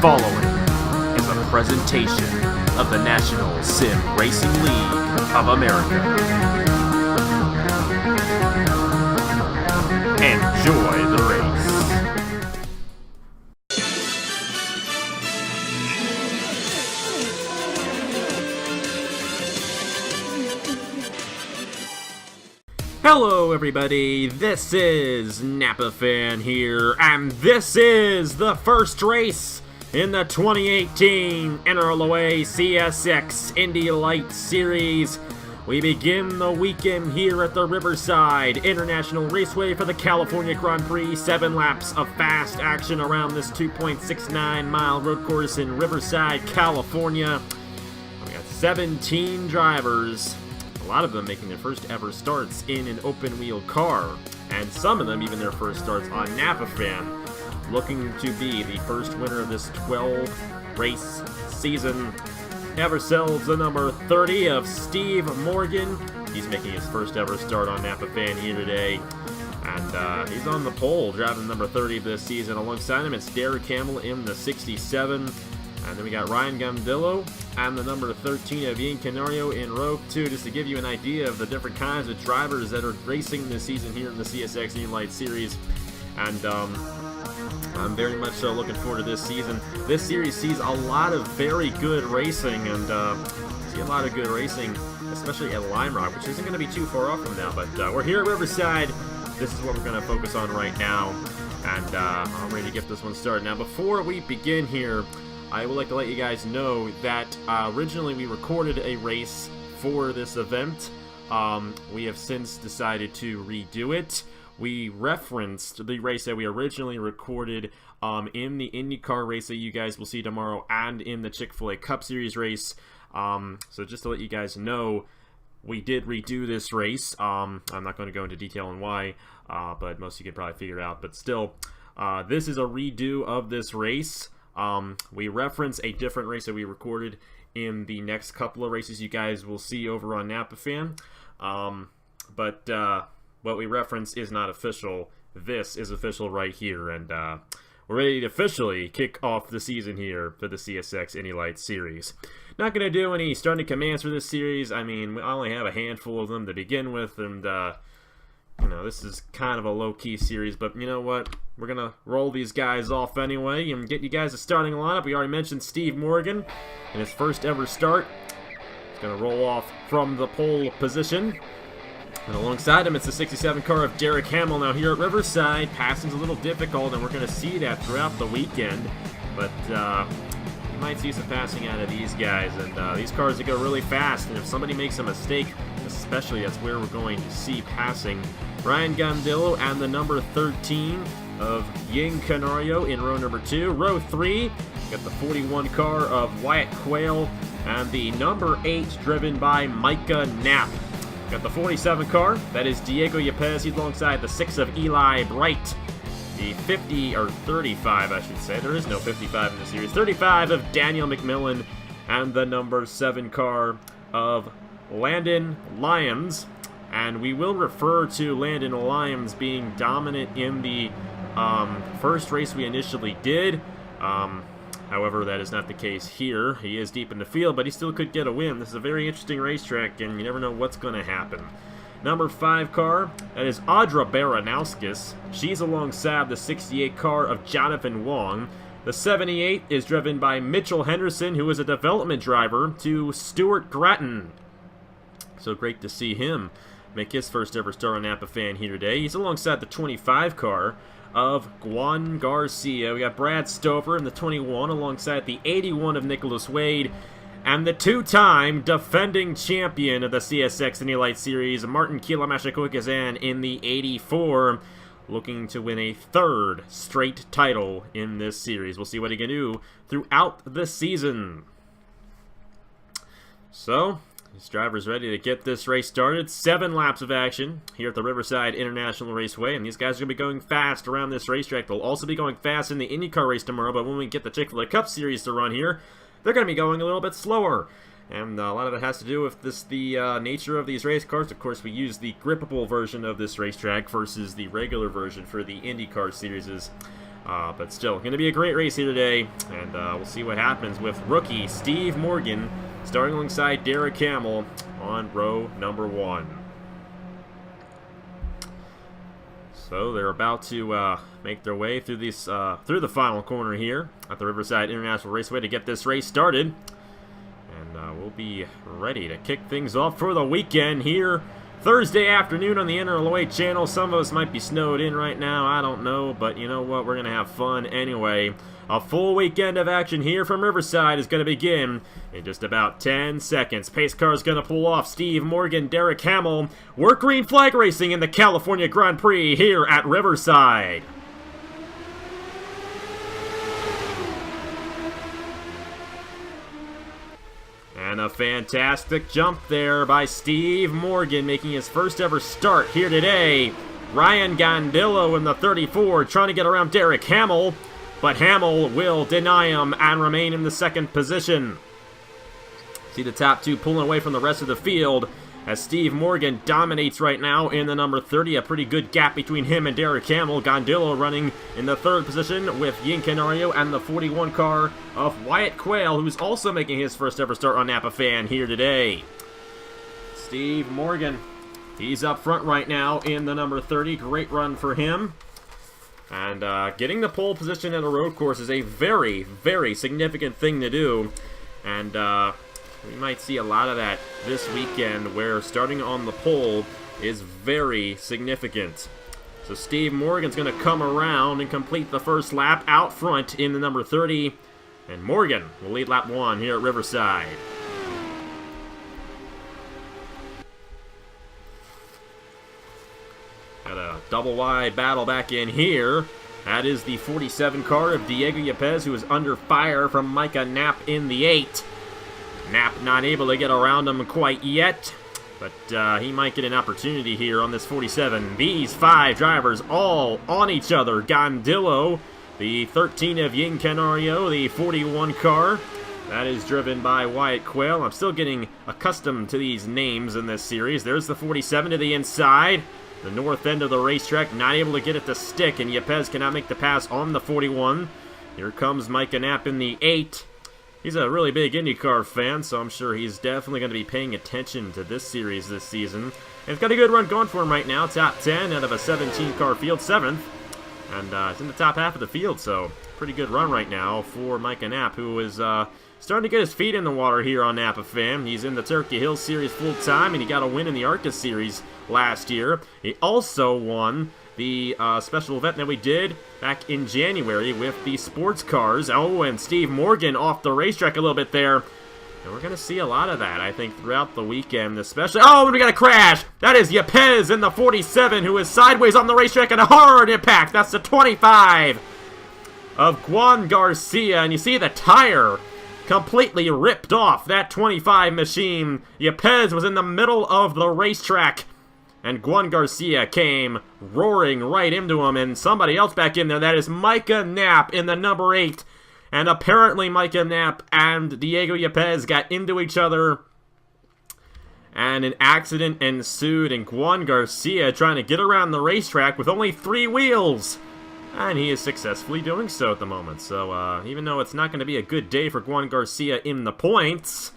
following is a presentation of the National Sim Racing League of America. Enjoy the race. Hello everybody, this is Napa Fan here, and this is the first race in the 2018 NRLOA CSX IndyLights Series. We begin the weekend here at the Riverside International Raceway for the California Grand Prix. 7 laps of fast action around this 2.69 mile road course in Riverside, California. We got 17 drivers. A lot of them making their first ever starts in an open wheel car, and some of them even their first starts on Napa Fan, looking to be the first winner of this 12 race season. Have ourselves the number 30 of Steve Morgan. He's making his first ever start on Napa Fan here today, and he's on the pole driving number 30 of this season. Alongside him it's Derek Hamill in the 67. And then we got Ryan Gandillo and the number 13 of Ian Canario in row 2, just to give you an idea of the different kinds of drivers that are racing this season here in the CSX IndyLights Series. And I'm very much so looking forward to this season. This series sees a lot of very good racing, and see a lot of good racing, especially at Lime Rock, which isn't going to be too far off from now. But we're here at Riverside. This is what we're going to focus on right now, and I'm ready to get this one started. Now, before we begin here, I would like to let you guys know that originally we recorded a race for this event. We have since decided to redo it. We referenced the race that we originally recorded in the IndyCar race that you guys will see tomorrow, and in the Chick-fil-A Cup Series race. So just to let you guys know, we did redo this race. I'm not going to go into detail on why, but most of you can probably figure it out. But still, this is a redo of this race. We reference a different race that we recorded in the next couple of races you guys will see over on Napa Fan. But what we reference is not official. This is official right here, and we're ready to officially kick off the season here for the CSX IndyLights Series. Not going to do any starting commands for this series. I mean, I only have a handful of them to begin with, and you know, this is kind of a low-key series, but you know what? We're going to roll these guys off anyway and get you guys a starting lineup. We already mentioned Steve Morgan in his first ever start. He's going to roll off from the pole position. And alongside him, it's the 67 car of Derek Hamill. Now here at Riverside, passing's a little difficult, and we're going to see that throughout the weekend. But you might see some passing out of these guys, and these cars that go really fast, and if somebody makes a mistake, especially that's where we're going to see passing. Ryan Gandillo and the number 13 of Ying Canario in row number 2. Row 3, got the 41 car of Wyatt Quayle and the number 8 driven by Micah Knapp. Got the 47 car, that is Diego Yepes. He's alongside the 6 of Eli Bright. The 50, or 35 I should say, there is no 55 in the series. 35 of Daniel McMillan and the number 7 car of Landon Lyons. And we will refer to Landon Lyons being dominant in the first race we initially did. However, that is not the case here. He is deep in the field, but he still could get a win. This is a very interesting racetrack, and you never know what's going to happen. Number 5 car, that is Audra Baranowskis. She's alongside the 68 car of Jonathan Wong. The 78 is driven by Mitchell Henderson, who is a development driver to Stuart Grattan. So great to see him make his first ever start on Napa Fan here today. He's alongside the 25 car of Juan Garcia. We got Brad Stover in the 21 alongside the 81 of Nicholas Wade, and the 2-time defending champion of the CSX IndyLights Series, Martin Kilamashikoikazan, in the 84, looking to win a 3rd straight title in this series. We'll see what he can do throughout the season. So, this driver's ready to get this race started. 7 laps of action here at the Riverside International Raceway, and these guys are going to be going fast around this racetrack. They'll also be going fast in the IndyCar race tomorrow, but when we get the Chick-fil-A Cup Series to run here, they're going to be going a little bit slower. And a lot of it has to do with the nature of these race cars. Of course, we use the grippable version of this racetrack versus the regular version for the IndyCar series. But still, going to be a great race here today, and we'll see what happens with rookie Steve Morgan starting alongside Derek Hamill on row number 1. So they're about to make their way through these through the final corner here at the Riverside International Raceway to get this race started. And we'll be ready to kick things off for the weekend here Thursday afternoon on the NRLOA channel. Some of us might be snowed in right now, I don't know, but you know what, we're going to have fun anyway. A full weekend of action here from Riverside is going to begin in just about 10 seconds. Pace car is going to pull off Steve Morgan, Derek Hamill. Work green flag racing in the California Grand Prix here at Riverside. And a fantastic jump there by Steve Morgan, making his first ever start here today. Ryan Gandillo in the 34 trying to get around Derek Hamill, but Hamill will deny him and remain in the second position. See the top two pulling away from the rest of the field as Steve Morgan dominates right now in the number 30. A pretty good gap between him and Derek Hamill. Gandillo running in the third position with Yin Canario and the 41 car of Wyatt Quayle, who's also making his first ever start on Napa Fan here today. Steve Morgan, he's up front right now in the number 30. Great run for him. And getting the pole position at a road course is a very, very significant thing to do. And we might see a lot of that this weekend, where starting on the pole is very significant. So Steve Morgan's going to come around and complete the first lap out front in the number 30. And Morgan will lead lap 1 here at Riverside. Got a double wide battle back in here. That is the 47 car of Diego Yepez, who is under fire from Micah Knapp in the 8. Knapp not able to get around him quite yet, but he might get an opportunity here on this 47. These 5 drivers all on each other. Gandillo, the 13 of Yin Canario, the 41 car. That is driven by Wyatt Quayle. I'm still getting accustomed to these names in this series. There's the 47 to the inside. The north end of the racetrack, not able to get it to stick, and Yepez cannot make the pass on the 41. Here comes Micah Knapp in the 8. He's a really big IndyCar fan, so I'm sure he's definitely going to be paying attention to this series this season. And it's got a good run going for him right now. Top 10 out of a 17-car field, 7th. And it's in the top half of the field, so pretty good run right now for Micah Knapp, who is starting to get his feet in the water here on Napa Fam. He's in the Turkey Hill Series full-time, and he got a win in the ARCA Series last year. He also won the special event that we did back in January with the sports cars. Oh, and Steve Morgan off the racetrack a little bit there. And we're going to see a lot of that, I think, throughout the weekend, especially... Oh, we got a crash! That is Yepez in the 47, who is sideways on the racetrack and a hard impact. That's the 25 of Juan Garcia. And you see the tire completely ripped off that 25 machine. Yepez was in the middle of the racetrack, and Juan Garcia came roaring right into him, and somebody else back in there. That is Micah Knapp in the number 8. And apparently Micah Knapp and Diego Yepez got into each other, and an accident ensued, and Juan Garcia trying to get around the racetrack with only 3 wheels. And he is successfully doing so at the moment. So even though it's not going to be a good day for Juan Garcia in the points,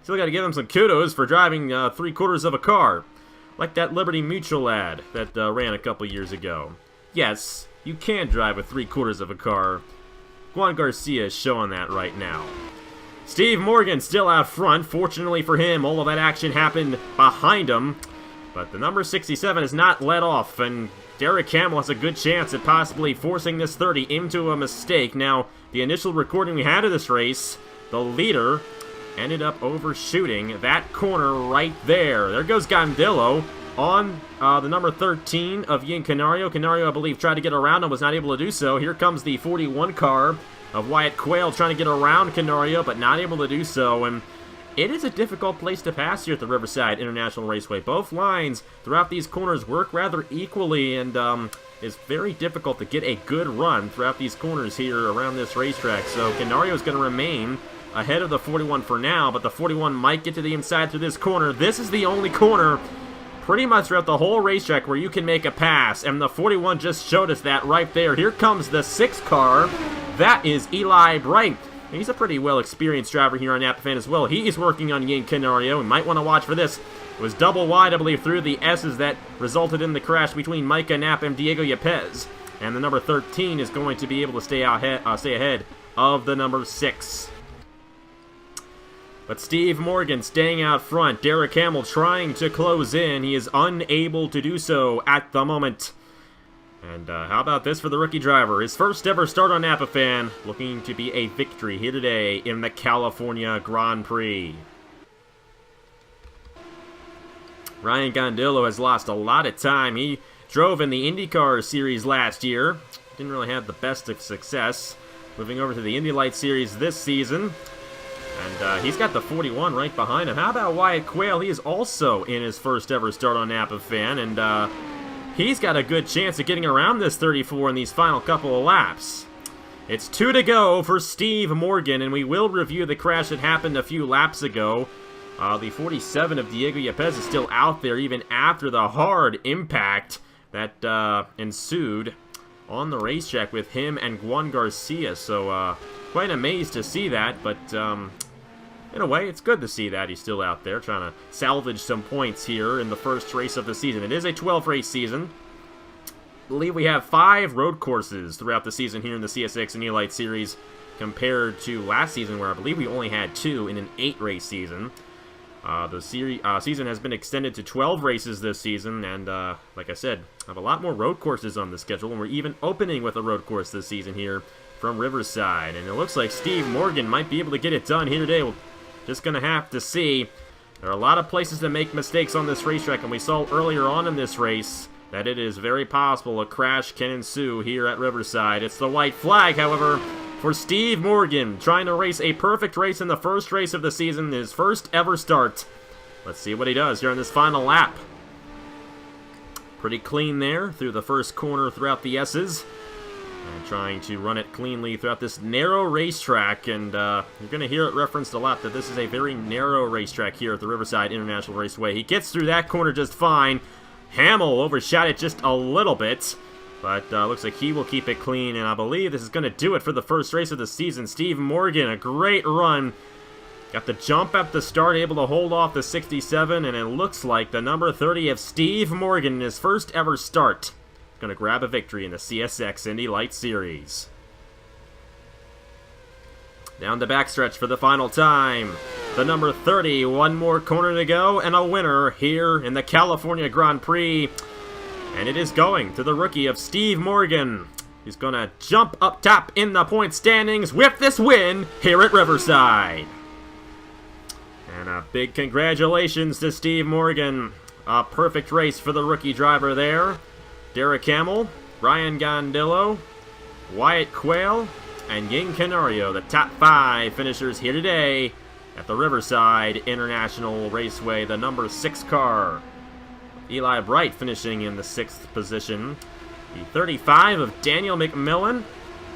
still got to give him some kudos for driving 3/4 of a car. Like that Liberty Mutual ad that ran a couple years ago. Yes, you can drive with 3/4 of a car. Juan Garcia is showing that right now. Steve Morgan still out front. Fortunately for him, all of that action happened behind him. But the number 67 is not let off, and Derek Hamill has a good chance at possibly forcing this 30 into a mistake. Now, the initial recording we had of this race, the leader ended up overshooting that corner right there. There goes Gandillo on the number 13 of Yin Canario. Canario, I believe, tried to get around him, was not able to do so. Here comes the 41 car of Wyatt Quayle trying to get around Canario, but not able to do so. And it is a difficult place to pass here at the Riverside International Raceway. Both lines throughout these corners work rather equally, and it's very difficult to get a good run throughout these corners here around this racetrack. So Canario is going to remain ahead of the 41 for now, but the 41 might get to the inside through this corner. This is the only corner pretty much throughout the whole racetrack where you can make a pass, and the 41 just showed us that right there. Here comes the 6 car. That is Eli Bright. He's a pretty well-experienced driver here on Napa Fan as well. He is working on Ying Canario. We might want to watch for this. It was double wide, I believe, through the S's that resulted in the crash between Micah Knapp and Diego Yepez. And the number 13 is going to be able to stay ahead of the number 6. But Steve Morgan staying out front. Derek Hamill trying to close in. He is unable to do so at the moment. And how about this for the rookie driver? His first ever start on Napa Fan, looking to be a victory here today in the California Grand Prix. Ryan Gondillo has lost a lot of time. He drove in the IndyCar Series last year. Didn't really have the best of success. Moving over to the IndyLights Series this season. And he's got the 41 right behind him. How about Wyatt Quayle? He is also in his first ever start on Napa Fan. And he's got a good chance of getting around this 34 in these final couple of laps. It's 2 to go for Steve Morgan, and we will review the crash that happened a few laps ago. The 47 of Diego Yepez is still out there even after the hard impact that ensued on the racetrack with him and Juan Garcia. So quite amazed to see that, but in a way, it's good to see that he's still out there trying to salvage some points here in the first race of the season. It is a 12-race season. I believe we have 5 road courses throughout the season here in the CSX IndyLights Series compared to last season where I believe we only had 2 in an 8-race season. The season has been extended to 12 races this season, and like I said, I have a lot more road courses on the schedule, and we're even opening with a road course this season here from Riverside. And it looks like Steve Morgan might be able to get it done here today. We're just going to have to see. There are a lot of places that make mistakes on this racetrack, and we saw earlier on in this race that it is very possible a crash can ensue here at Riverside. It's the white flag, however, for Steve Morgan, trying to race a perfect race in the first race of the season, his first ever start. Let's see what he does here on this final lap. Pretty clean there through the first corner throughout the S's. And trying to run it cleanly throughout this narrow racetrack. And you're going to hear it referenced a lot that this is a very narrow racetrack here at the Riverside International Raceway. He gets through that corner just fine. Hamill overshot it just a little bit. But looks like he will keep it clean, and I believe this is going to do it for the first race of the season. Steve Morgan, a great run. Got the jump at the start, able to hold off the 67, and it looks like the number 30 of Steve Morgan in his first ever start is going to grab a victory in the CSX IndyLights Series. Down the backstretch for the final time. The number 30, one more corner to go, and a winner here in the California Grand Prix. And it is going to the rookie of Steve Morgan. He's going to jump up top in the point standings with this win here at Riverside. And a big congratulations to Steve Morgan. A perfect race for the rookie driver there. Derek Hamill, Ryan Gondillo, Wyatt Quayle, and Ying Canario, the top 5 finishers here today at the Riverside International Raceway, the number 6 car. Eli Bright finishing in the 6th position. The 35 of Daniel McMillan.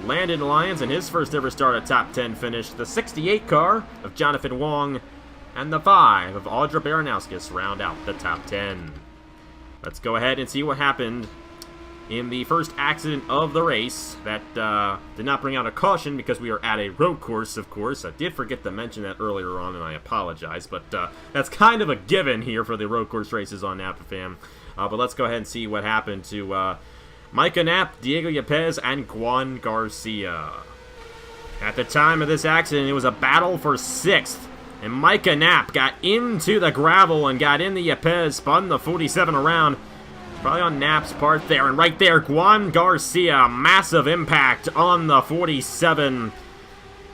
Landon Lyons in his first ever start a top 10 finish. The 68 car of Jonathan Wong. And the 5 of Audra Baranowskis round out the top 10. Let's go ahead and see what happened in the first accident of the race. That did not bring out a caution because we are at a road course, of course. I did forget to mention that earlier on, and I apologize. But that's kind of a given here for the road course races on Napa Fan. But let's go ahead and see what happened to Micah Knapp, Diego Yepez, and Juan Garcia. At the time of this accident, it was a battle for 6th. And Micah Knapp got into the gravel and got in the Yepez, spun the 47 around. Probably on Knapp's part there. And right there, Juan Garcia, massive impact on the 47.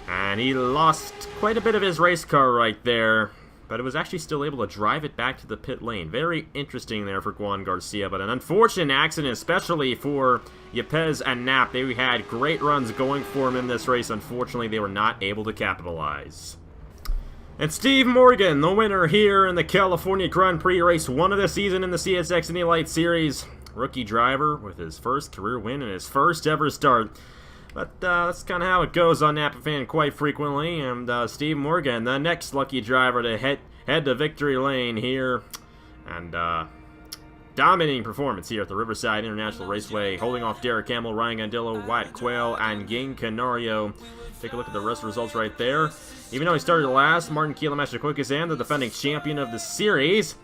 And he lost quite a bit of his race car right there. But it was actually still able to drive it back to the pit lane. Very interesting there for Juan Garcia. But an unfortunate accident, especially for Yepez and Knapp. They had great runs going for him in this race. Unfortunately, they were not able to capitalize. And Steve Morgan, the winner here in the California Grand Prix race 1 of the season in the CSX IndyLights Series. Rookie driver with his first career win and his first ever start. But that's kind of how it goes on Napa Fan quite frequently. And Steve Morgan, the next lucky driver to head to victory lane here. And dominating performance here at the Riverside International Raceway, holding off Derek Hamill, Ryan Gandillo, Wyatt Quayle, and Ging Canario. Take a look at the rest of the results right there. Even though he started last, Martin Kielemaster-Quickazan, the defending champion of the series,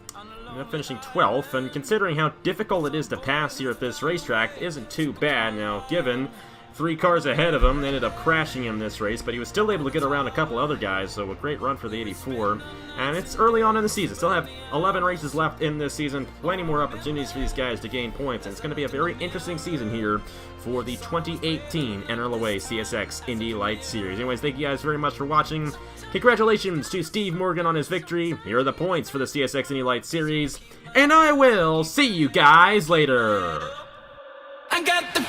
ended up finishing 12th, and considering how difficult it is to pass here at this racetrack, isn't too bad. Now, given 3 cars ahead of him ended up crashing in this race, but he was still able to get around a couple other guys, so a great run for the 84. And it's early on in the season. Still have 11 races left in this season. Plenty more opportunities for these guys to gain points, and it's going to be a very interesting season here for the 2018 NRLOA CSX IndyLights Series. Anyways, thank you guys very much for watching. Congratulations to Steve Morgan on his victory. Here are the points for the CSX IndyLights Series, and I will see you guys later. I got the